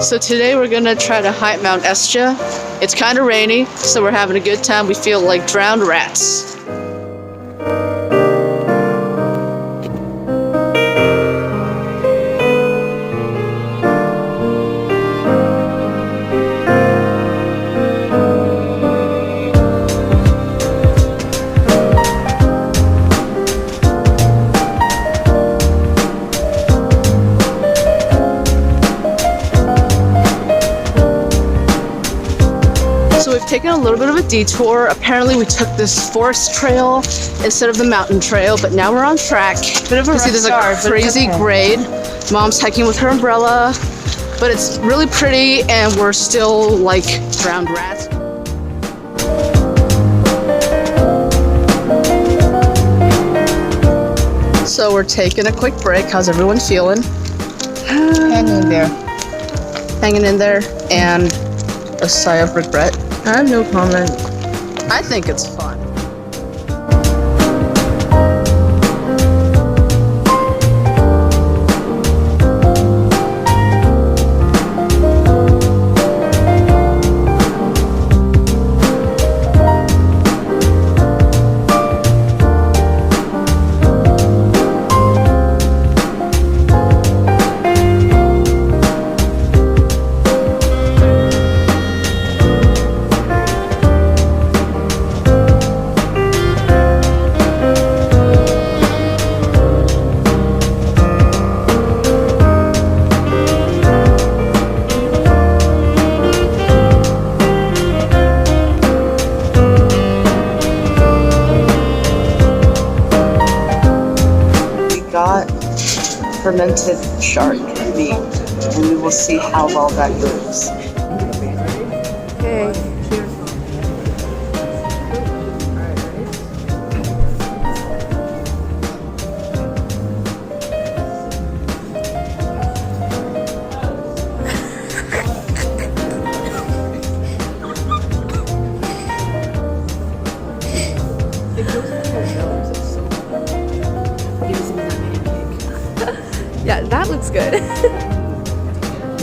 So today we're gonna try to hike Mount Estia. It's kind of rainy, so we're having a good time. We feel like drowned rats. So we've taken a little bit of a detour. Apparently we took this forest trail instead of the mountain trail, but now we're on track. Bit of a You see there's a crazy grade. Mom's hiking with her umbrella, but it's really pretty and we're still like drowned rats. So we're taking a quick break. How's everyone feeling? Hanging there. Hanging in there and a sigh of regret. I have no comment. I think it's fun. Got fermented shark meat, and we will see how well that goes. Okay. Yeah, that looks good.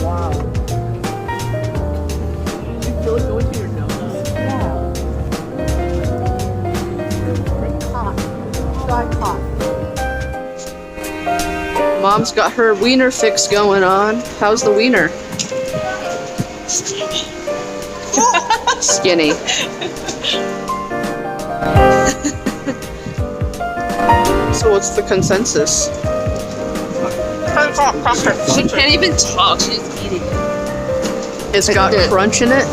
Wow. You feel it going to your nose? Yeah. Got caught. Mom's got her wiener fix going on. How's the wiener? Skinny. So what's the consensus? She can't even talk. She's eating it. It's got crunch in it.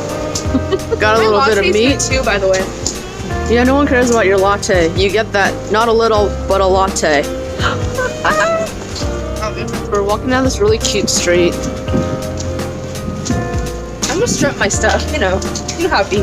Got a little bit of meat. Too, by the way. Yeah, no one cares about your latte. You get that, not a little, but a latte. We're walking down this really cute street. I'm gonna strip my stuff. You know happy.